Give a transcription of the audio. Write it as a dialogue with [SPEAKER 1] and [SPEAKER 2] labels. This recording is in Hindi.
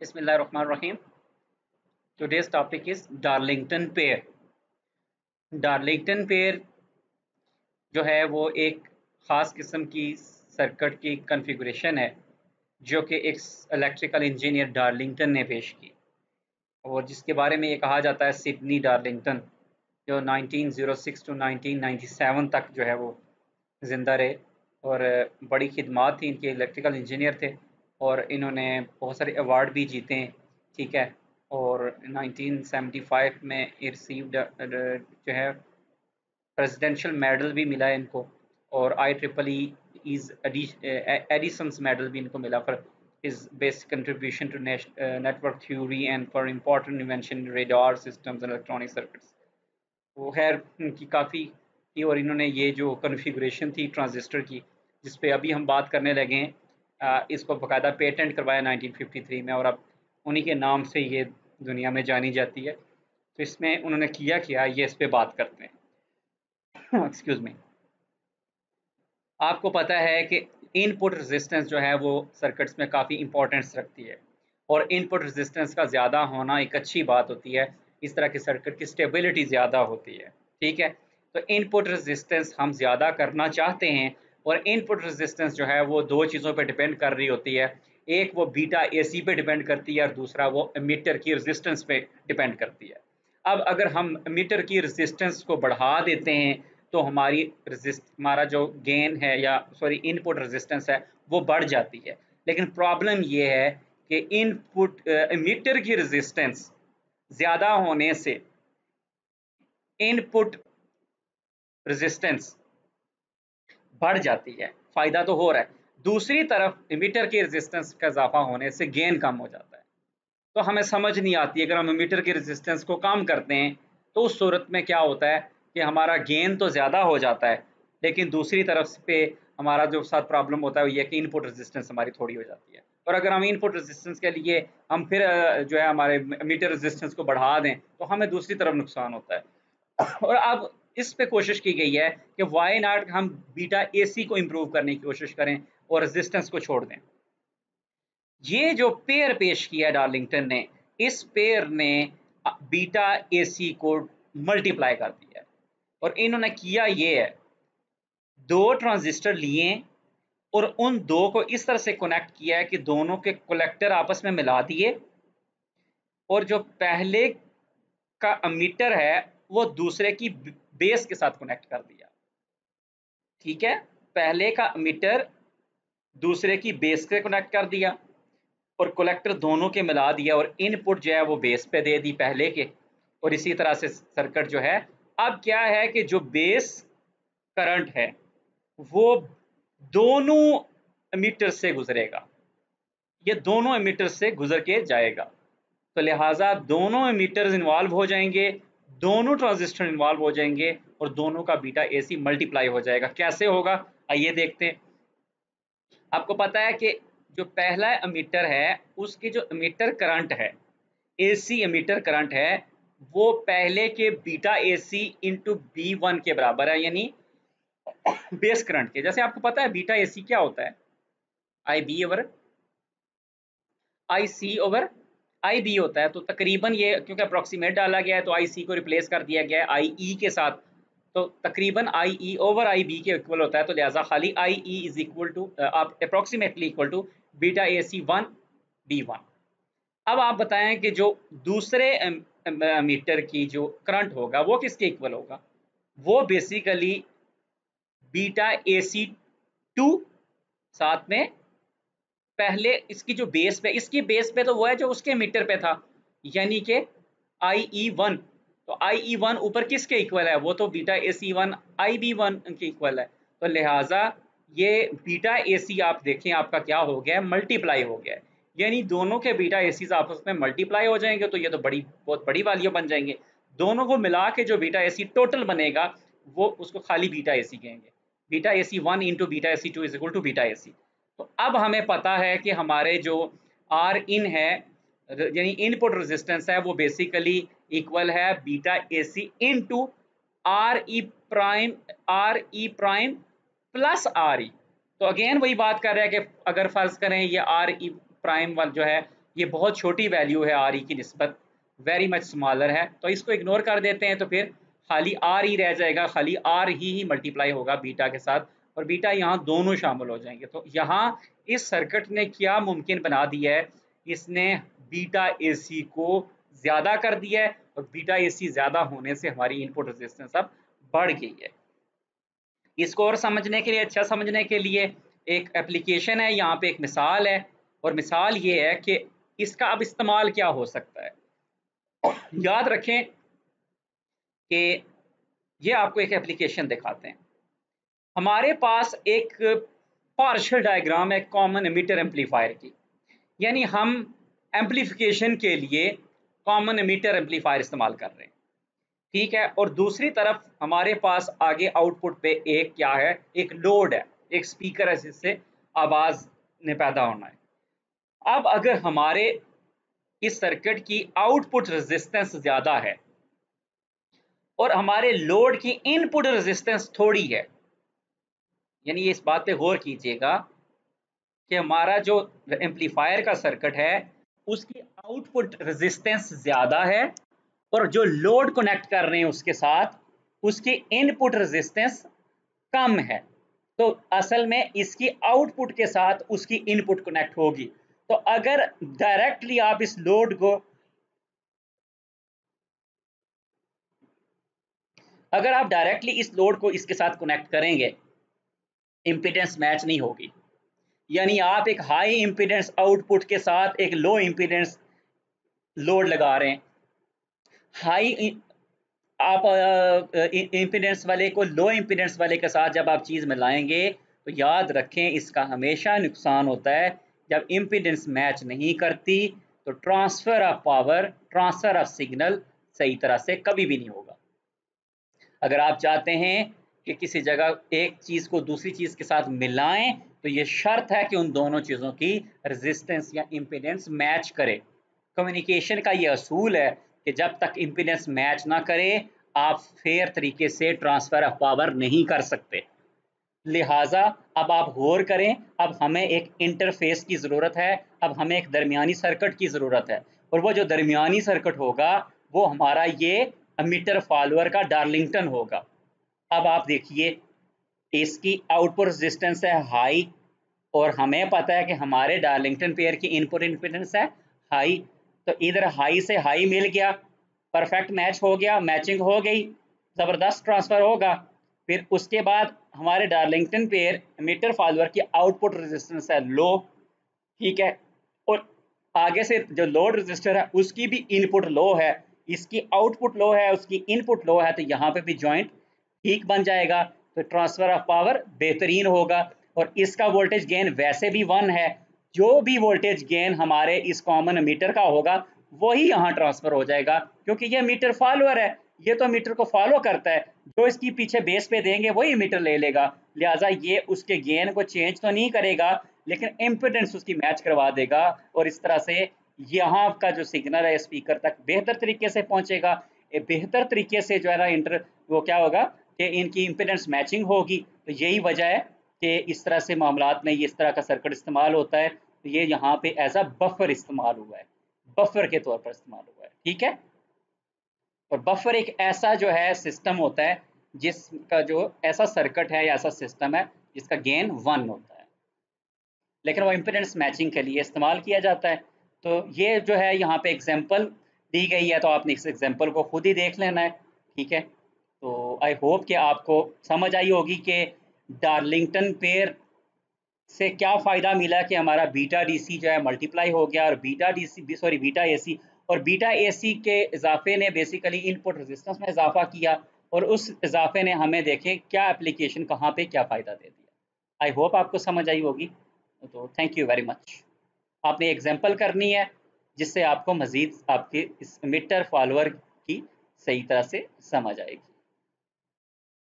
[SPEAKER 1] Bismillahirrahmanirrahim. Today's topic is Darlington pair. Darlington pair जो है वो एक ख़ास किस्म की सर्किट की कॉन्फ़िगरेशन है जो कि एक इलेक्ट्रिकल इंजीनियर डार्लिंगटन ने पेश की और जिसके बारे में ये कहा जाता है सिडनी डार्लिंगटन, जो 1906 टू 1997 तक जो है वो ज़िंदा रहे और बड़ी खिदमात थी इनके। इलेक्ट्रिकल इंजीनियर थे और इन्होंने बहुत सारे अवार्ड भी जीते हैं, ठीक है। और 1975 में ये रिसीव्ड जो है प्रेसिडेंशियल मेडल भी मिला है इनको और IEEE इज एडिसन्स मेडल भी इनको मिला for his basic contribution to network theory and for important invention radar systems and electronic circuits. वो खैर उनकी काफ़ी थी और इन्होंने ये जो कॉन्फ़िगरेशन थी ट्रांजिस्टर की जिस पे अभी हम बात करने लगे हैं, इसको बाकायदा पेटेंट करवाया 1953 में और अब उन्हीं के नाम से ये दुनिया में जानी जाती है। तो इसमें उन्होंने किया क्या ये इस पे बात करते हैं। Excuse me. आपको पता है कि इनपुट रेजिस्टेंस जो है वो सर्किट्स में काफ़ी इंपॉर्टेंस रखती है और इनपुट रेजिस्टेंस का ज़्यादा होना एक अच्छी बात होती है। इस तरह के सर्किट की स्टेबिलिटी ज़्यादा होती है, ठीक है। तो इनपुट रेजिस्टेंस हम ज़्यादा करना चाहते हैं और इनपुट रेजिस्टेंस जो है वो दो चीज़ों पर डिपेंड कर रही होती है। एक वो बीटा AC पे डिपेंड करती है और दूसरा वो एमीटर की रेजिस्टेंस पे डिपेंड करती है। अब अगर हम एमीटर की रेजिस्टेंस को बढ़ा देते हैं तो हमारा जो गेन है या सॉरी इनपुट रेजिस्टेंस है वो बढ़ जाती है। लेकिन प्रॉब्लम ये है कि इनपुट एमीटर की रेजिस्टेंस ज़्यादा होने से इनपुट रेजिस्टेंस बढ़ जाती है। फ़ायदा तो हो रहा है, दूसरी तरफ एमीटर की रेजिस्टेंस का इजाफा होने से गेन कम हो जाता है। तो हमें समझ नहीं आती, अगर हम एमीटर की रेजिस्टेंस को कम करते हैं तो उस सूरत में क्या होता है कि हमारा गेन तो ज़्यादा हो जाता है, लेकिन दूसरी तरफ पे हमारा जो साथ प्रॉब्लम होता है वो ये कि इनपुट रेजिस्टेंस हमारी थोड़ी हो जाती है। और अगर हम इनपुट रेजिस्टेंस के लिए हम फिर जो है हमारे एमीटर रेजिस्टेंस को बढ़ा दें तो हमें दूसरी तरफ नुकसान होता है। और अब इस पे कोशिश की गई है कि वाई नॉट हम बीटा AC को इम्प्रूव करने की कोशिश करें और रेजिस्टेंस को छोड़ दें। ये जो पेयर पेश किया डार्लिंगटन ने, इस पेयर ने बीटा AC को मल्टीप्लाई कर दिया है और इन्होंने किया ये है, दो ट्रांजिस्टर लिए और उन दो को इस तरह से कनेक्ट किया है कि दोनों के कलेक्टर आपस में मिला दिए और जो पहले का एमीटर है वो दूसरे की बेस के साथ कनेक्ट कर दिया, ठीक है। पहले का एमीटर दूसरे की बेस से कनेक्ट कर दिया और कलेक्टर दोनों के मिला दिया और इनपुट जो है वो बेस पे दे दी पहले के। और इसी तरह से सर्किट जो है, अब क्या है कि जो बेस करंट है वो दोनों एमीटर से गुजरेगा, ये दोनों एमीटर से गुजर के जाएगा। तो लिहाजा दोनों एमीटर्स इन्वॉल्व हो जाएंगे, दोनों ट्रांजिस्टर इन्वॉल्व हो जाएंगे और दोनों का बीटा AC मल्टीप्लाई हो जाएगा। कैसे होगा आइए देखते हैं। आपको पता है कि जो पहला एमीटर है उसकी जो एमीटर करंट है, AC एमीटर करंट है, वो पहले के बीटा AC इंटू B1 के बराबर है, यानी बेस करंट के। जैसे आपको पता है बीटा AC क्या होता है, IB over IC over IB होता है। तो तकरीबन ये क्योंकि अप्रोक्सीमेट डाला गया है तो IC को रिप्लेस कर दिया गया है IE के साथ, तो तकरीबन IE ओवर IB के इक्वल होता है। तो लिहाजा खाली IE इज इक्वल टू आप approximately equal to beta AC 1 B1। अब आप बताएं कि जो दूसरे मीटर की जो करंट होगा वो किसके इक्वल होगा, वो बेसिकली बीटा AC 2 साथ में पहले इसकी जो बेस पे, इसकी बेस पे तो वो है जो उसके मीटर पे था, यानी कि IE1। तो IE1 ऊपर किसके इक्वल है, वो तो बीटा AC1 IB1 के इक्वल है। तो लिहाजा ये बीटा AC आप देखें आपका क्या हो गया है, मल्टीप्लाई हो गया है, यानी दोनों के बीटा AC आपस में मल्टीप्लाई हो जाएंगे। तो ये तो बहुत बड़ी वैल्यू बन जाएंगे। दोनों को मिला के जो बीटा AC टोटल बनेगा वो उसको खाली बीटा AC कहेंगे। Beta AC1 into beta AC2 is equal to beta AC। तो अब हमें पता है कि हमारे जो R इन है यानी इनपुट रेजिस्टेंस है वो बेसिकली इक्वल है beta AC into R E prime plus RE। तो अगेन वही बात कर रहे हैं कि अगर फर्ज करें ये RE प्राइम वाला जो है ये बहुत छोटी वैल्यू है आर ई की निस्बत, वेरी मच स्मॉलर है, तो इसको इग्नोर कर देते हैं, तो फिर खाली आर ई रह जाएगा, खाली आर ही मल्टीप्लाई होगा बीटा के साथ, और बीटा यहाँ दोनों शामिल हो जाएंगे। तो यहाँ इस सर्किट ने क्या मुमकिन बना दिया है, इसने बीटा ए सी को ज़्यादा कर दिया है, और बीटा ए सी ज़्यादा होने से हमारी इनपुट रेजिस्टेंस अब बढ़ गई है। इसको और समझने के लिए, अच्छा समझने के लिए एक एप्लीकेशन है, यहाँ पे एक मिसाल है, और मिसाल ये है कि इसका अब इस्तेमाल क्या हो सकता है। याद रखें कि ये आपको एक एप्लीकेशन दिखाते हैं। हमारे पास एक पार्शियल डायग्राम है कॉमन एमिटर एम्पलीफायर की, यानी हम एम्पलीफिकेशन के लिए कॉमन एमिटर एम्पलीफायर इस्तेमाल कर रहे हैं, ठीक है। और दूसरी तरफ हमारे पास आगे आउटपुट पे एक क्या है, एक लोड है, एक स्पीकर है जिससे आवाज ने पैदा होना है। अब अगर हमारे इस सर्किट की आउटपुट रेजिस्टेंस ज्यादा है और हमारे लोड की इनपुट रेजिस्टेंस थोड़ी है, यानी इस बात पे गौर कीजिएगा कि हमारा जो एम्पलीफायर का सर्किट है उसकी आउटपुट रेजिस्टेंस ज्यादा है, और जो लोड कनेक्ट कर रहे हैं उसके साथ उसकी इनपुट रेजिस्टेंस कम है। तो असल में इसकी आउटपुट के साथ उसकी इनपुट कनेक्ट होगी। तो अगर डायरेक्टली आप इस लोड को, अगर आप डायरेक्टली इस लोड को इसके साथ कनेक्ट करेंगे, इंपीडेंस मैच नहीं होगी। यानी आप एक हाई इंपीडेंस आउटपुट के साथ एक लो इंपीडेंस लोड लगा रहे हैं, हाई आप इम्पीडेंस वाले को लो इम्पीडेंस वाले के साथ जब आप चीज़ मिलाएंगे तो याद रखें इसका हमेशा नुकसान होता है। जब इम्पीडेंस मैच नहीं करती तो transfer of power, transfer of signal सही तरह से कभी भी नहीं होगा। अगर आप चाहते हैं कि किसी जगह एक चीज़ को दूसरी चीज़ के साथ मिलाएं तो ये शर्त है कि उन दोनों चीज़ों की रेजिस्टेंस या इम्पीडेंस मैच करे। कम्युनिकेशन का ये असूल है कि जब तक इम्पीडेंस मैच ना करे आप फेयर तरीके से ट्रांसफ़र ऑफ पावर नहीं कर सकते। लिहाजा अब आप गौर करें, अब हमें एक इंटरफेस की ज़रूरत है, अब हमें एक दरमियानी सर्किट की ज़रूरत है, और वो जो दरमियानी सर्किट होगा वो हमारा ये एमिटर फॉलोअर का डार्लिंगटन होगा। अब आप देखिए इसकी आउटपुट रेजिस्टेंस है हाई, और हमें पता है कि हमारे डार्लिंगटन पेयर की इनपुट इम्पीडेंस है हाई, तो इधर हाई से हाई मिल गया, परफेक्ट मैच हो गया, मैचिंग हो गई, ज़बरदस्त ट्रांसफ़र होगा। फिर उसके बाद हमारे डार्लिंगटन पेयर एमिटर फॉलोअर की आउटपुट रेजिस्टेंस है लो, ठीक है, और आगे से जो लोड रजिस्टर है उसकी भी इनपुट लो है, इसकी आउटपुट लो है, उसकी इनपुट लो है, तो यहाँ पे भी जॉइंट ठीक बन जाएगा, तो ट्रांसफर ऑफ पावर बेहतरीन होगा। और इसका वोल्टेज गेन वैसे भी 1 है, जो भी वोल्टेज गेन हमारे इस कॉमन मीटर का होगा वही यहाँ ट्रांसफर हो जाएगा, क्योंकि ये मीटर फॉलोअर है, ये तो मीटर को फॉलो करता है, जो इसकी पीछे बेस पे देंगे वही मीटर ले लेगा, लिहाजा ये उसके गेन को चेंज तो नहीं करेगा लेकिन इम्पीडेंस उसकी मैच करवा देगा, और इस तरह से यहाँ का जो सिग्नल है स्पीकर तक बेहतर तरीके से पहुंचेगा। बेहतर तरीके से जो है ना इंटर वो क्या होगा कि इनकी इम्पीडेंस मैचिंग होगी। तो यही वजह है कि इस तरह से मामलात में इस तरह का सर्किट इस्तेमाल होता है। तो ये यहाँ पे एज अ बफर इस्तेमाल हुआ है, बफर के तौर पर इस्तेमाल हुआ है, ठीक है। और बफर एक ऐसा जो है सिस्टम होता है जिसका जो ऐसा सर्किट है या ऐसा सिस्टम है जिसका गेन 1 होता है, लेकिन वो इम्पीडेंस मैचिंग के लिए इस्तेमाल किया जाता है। तो ये जो है यहाँ पे एग्जांपल दी गई है, तो आपने इस एग्जांपल को खुद ही देख लेना है, ठीक है। तो आई होप कि आपको समझ आई होगी कि डार्लिंगटन पेयर से क्या फ़ायदा मिला कि हमारा बीटा डीसी जो है मल्टीप्लाई हो गया, और beta DC sorry beta AC, और बीटा एसी के इजाफे ने बेसिकली इनपुट रेजिस्टेंस में इजाफा किया, और उस इजाफे ने हमें देखें क्या एप्लीकेशन कहाँ पे क्या फ़ायदा दे दिया। आई होप आपको समझ आई होगी। तो थैंक यू वेरी मच। आपने एग्जांपल करनी है जिससे आपको मज़ीद आपके इस मीटर फॉलोअर की सही तरह से समझ आएगी।